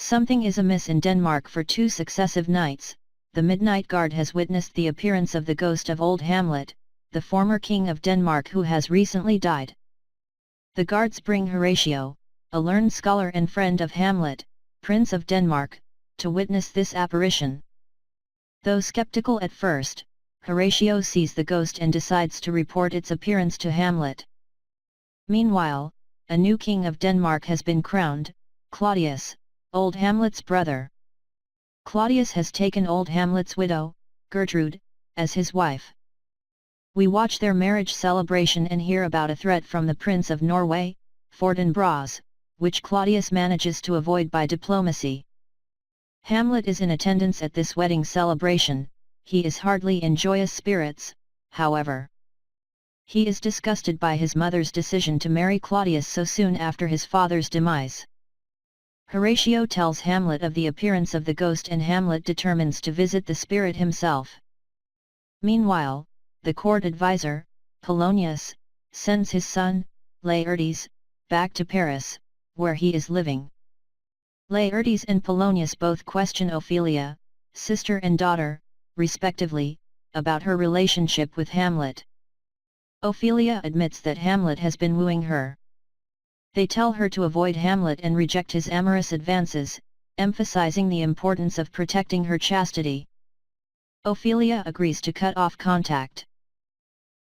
Something is amiss in Denmark. For 2 successive nights, the Midnight Guard has witnessed the appearance of the ghost of old Hamlet, the former king of Denmark who has recently died. The guards bring Horatio, a learned scholar and friend of Hamlet, Prince of Denmark, to witness this apparition. Though skeptical at first, Horatio sees the ghost and decides to report its appearance to Hamlet. Meanwhile, a new king of Denmark has been crowned, Claudius, old Hamlet's brother. Claudius has taken old Hamlet's widow, Gertrude, as his wife. We watch their marriage celebration and hear about a threat from the Prince of Norway, Fortinbras, which Claudius manages to avoid by diplomacy. Hamlet is in attendance at this wedding celebration. He is hardly in joyous spirits, however. He is disgusted by his mother's decision to marry Claudius so soon after his father's demise. Horatio tells Hamlet of the appearance of the ghost and Hamlet determines to visit the spirit himself. Meanwhile, the court advisor, Polonius, sends his son, Laertes, back to Paris, where he is living. Laertes and Polonius both question Ophelia, sister and daughter, respectively, about her relationship with Hamlet. Ophelia admits that Hamlet has been wooing her. They tell her to avoid Hamlet and reject his amorous advances, emphasizing the importance of protecting her chastity. Ophelia agrees to cut off contact.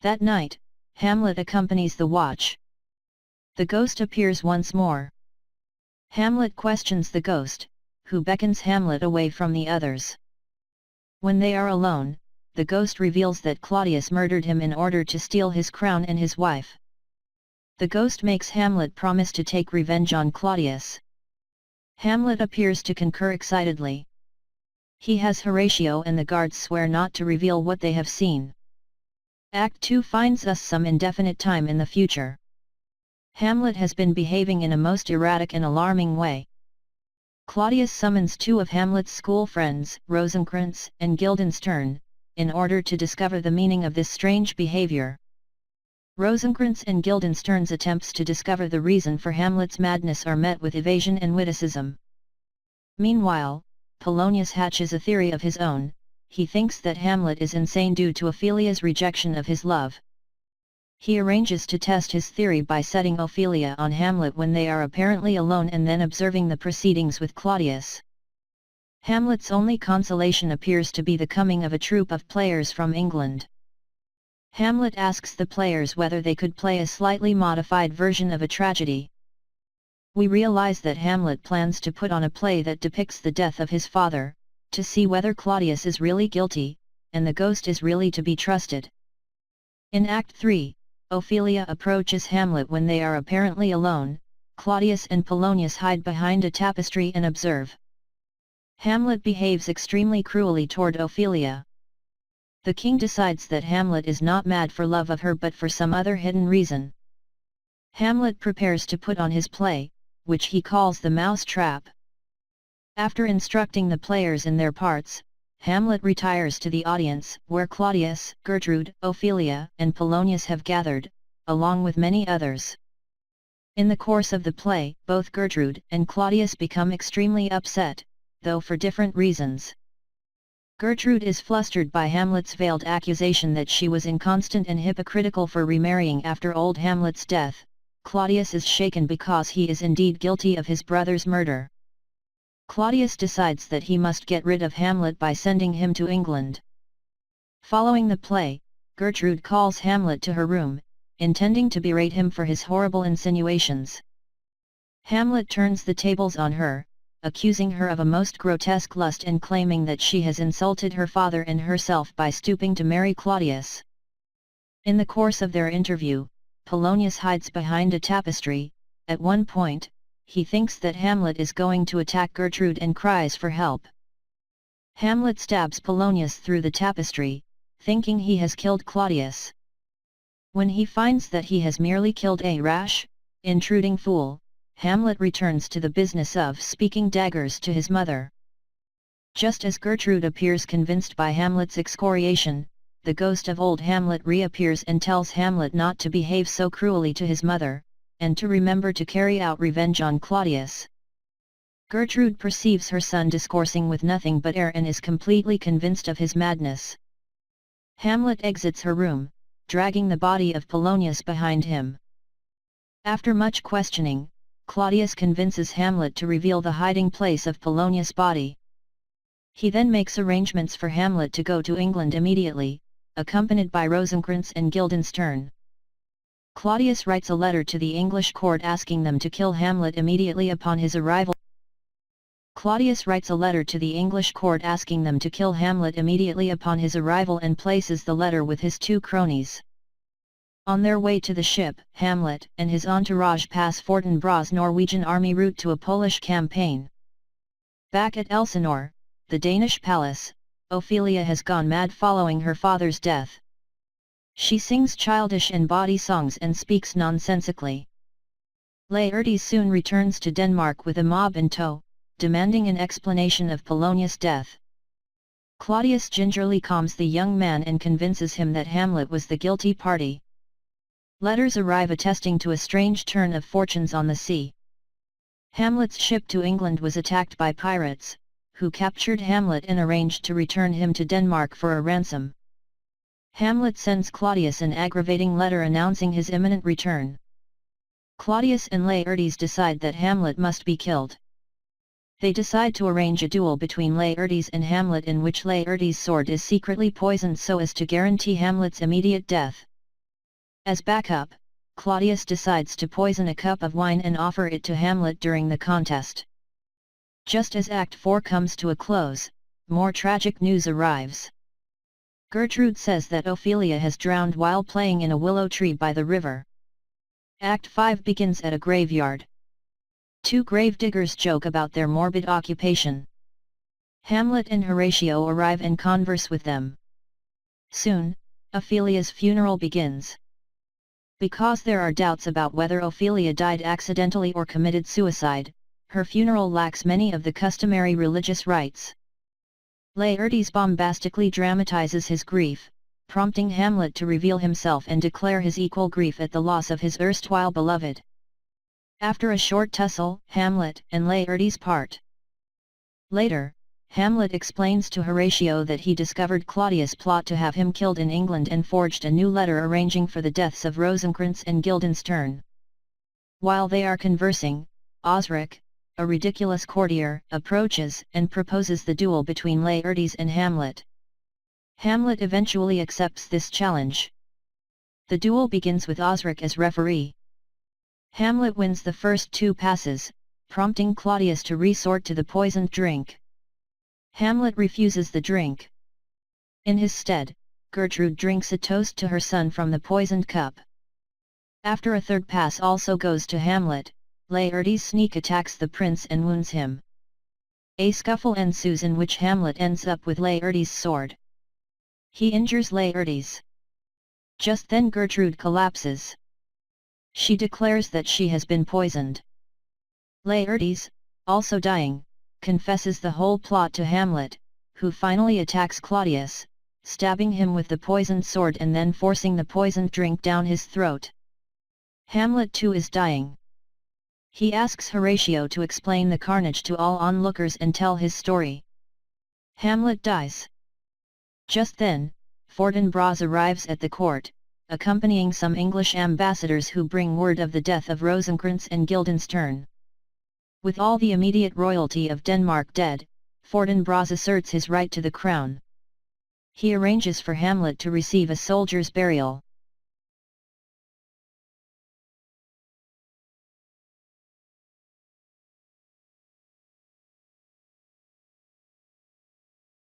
That night, Hamlet accompanies the watch. The ghost appears once more. Hamlet questions the ghost, who beckons Hamlet away from the others. When they are alone, the ghost reveals that Claudius murdered him in order to steal his crown and his wife. The ghost makes Hamlet promise to take revenge on Claudius. Hamlet appears to concur excitedly. He has Horatio and the guards swear not to reveal what they have seen. Act 2 finds us some indefinite time in the future. Hamlet has been behaving in a most erratic and alarming way. Claudius summons 2 of Hamlet's school friends, Rosencrantz and Guildenstern, in order to discover the meaning of this strange behavior. Rosencrantz and Guildenstern's attempts to discover the reason for Hamlet's madness are met with evasion and witticism. Meanwhile, Polonius hatches a theory of his own. He thinks that Hamlet is insane due to Ophelia's rejection of his love. He arranges to test his theory by setting Ophelia on Hamlet when they are apparently alone and then observing the proceedings with Claudius. Hamlet's only consolation appears to be the coming of a troupe of players from England. Hamlet asks the players whether they could play a slightly modified version of a tragedy. We realize that Hamlet plans to put on a play that depicts the death of his father, to see whether Claudius is really guilty, and the ghost is really to be trusted. In Act 3, Ophelia approaches Hamlet when they are apparently alone. Claudius and Polonius hide behind a tapestry and observe. Hamlet behaves extremely cruelly toward Ophelia. The king decides that Hamlet is not mad for love of her but for some other hidden reason. Hamlet prepares to put on his play, which he calls the Mouse Trap. After instructing the players in their parts, Hamlet retires to the audience, where Claudius, Gertrude, Ophelia, and Polonius have gathered, along with many others. In the course of the play, both Gertrude and Claudius become extremely upset, though for different reasons. Gertrude is flustered by Hamlet's veiled accusation that she was inconstant and hypocritical for remarrying after old Hamlet's death. Claudius is shaken because he is indeed guilty of his brother's murder. Claudius decides that he must get rid of Hamlet by sending him to England. Following the play, Gertrude calls Hamlet to her room, intending to berate him for his horrible insinuations. Hamlet turns the tables on her, accusing her of a most grotesque lust and claiming that she has insulted her father and herself by stooping to marry Claudius. In the course of their interview, Polonius hides behind a tapestry. At one point, he thinks that Hamlet is going to attack Gertrude and cries for help. Hamlet stabs Polonius through the tapestry, thinking he has killed Claudius. When he finds that he has merely killed a rash, intruding fool, Hamlet returns to the business of speaking daggers to his mother. Just as Gertrude appears convinced by Hamlet's excoriation, the ghost of old Hamlet reappears and tells Hamlet not to behave so cruelly to his mother, and to remember to carry out revenge on Claudius. Gertrude perceives her son discoursing with nothing but air and is completely convinced of his madness. Hamlet exits her room, dragging the body of Polonius behind him. After much questioning, Claudius convinces Hamlet to reveal the hiding place of Polonius' body. He then makes arrangements for Hamlet to go to England immediately, accompanied by Rosencrantz and Guildenstern. Claudius writes a letter to the English court asking them to kill Hamlet immediately upon his arrival. Claudius writes a letter to the English court asking them to kill Hamlet immediately upon his arrival and places the letter with his two cronies. On their way to the ship, Hamlet and his entourage pass Fortinbras' Norwegian army route to a Polish campaign. Back at Elsinore, the Danish palace, Ophelia has gone mad following her father's death. She sings childish and bawdy songs and speaks nonsensically. Laertes soon returns to Denmark with a mob in tow, demanding an explanation of Polonius' death. Claudius gingerly calms the young man and convinces him that Hamlet was the guilty party. Letters arrive attesting to a strange turn of fortunes on the sea. Hamlet's ship to England was attacked by pirates, who captured Hamlet and arranged to return him to Denmark for a ransom. Hamlet sends Claudius an aggravating letter announcing his imminent return. Claudius and Laertes decide that Hamlet must be killed. They decide to arrange a duel between Laertes and Hamlet in which Laertes' sword is secretly poisoned so as to guarantee Hamlet's immediate death. As backup, Claudius decides to poison a cup of wine and offer it to Hamlet during the contest. Just as Act 4 comes to a close, more tragic news arrives. Gertrude says that Ophelia has drowned while playing in a willow tree by the river. Act 5 begins at a graveyard. Two grave diggers joke about their morbid occupation. Hamlet and Horatio arrive and converse with them. Soon, Ophelia's funeral begins. Because there are doubts about whether Ophelia died accidentally or committed suicide, her funeral lacks many of the customary religious rites. Laertes bombastically dramatizes his grief, prompting Hamlet to reveal himself and declare his equal grief at the loss of his erstwhile beloved. After a short tussle, Hamlet and Laertes part. Later, Hamlet explains to Horatio that he discovered Claudius' plot to have him killed in England and forged a new letter arranging for the deaths of Rosencrantz and Guildenstern. While they are conversing, Osric, a ridiculous courtier, approaches and proposes the duel between Laertes and Hamlet. Hamlet eventually accepts this challenge. The duel begins with Osric as referee. Hamlet wins the first two passes, prompting Claudius to resort to the poisoned drink. Hamlet refuses the drink. In his stead, Gertrude drinks a toast to her son from the poisoned cup. After a third pass also goes to Hamlet, Laertes sneak attacks the prince and wounds him. A scuffle ensues in which Hamlet ends up with Laertes' sword. He injures Laertes. Just then Gertrude collapses. She declares that she has been poisoned. Laertes, also dying, confesses the whole plot to Hamlet, who finally attacks Claudius, stabbing him with the poisoned sword and then forcing the poisoned drink down his throat. Hamlet too is dying. He asks Horatio to explain the carnage to all onlookers and tell his story. Hamlet dies. Just then, Fortinbras arrives at the court, accompanying some English ambassadors who bring word of the death of Rosencrantz and Guildenstern. With all the immediate royalty of Denmark dead, Fortinbras asserts his right to the crown. He arranges for Hamlet to receive a soldier's burial.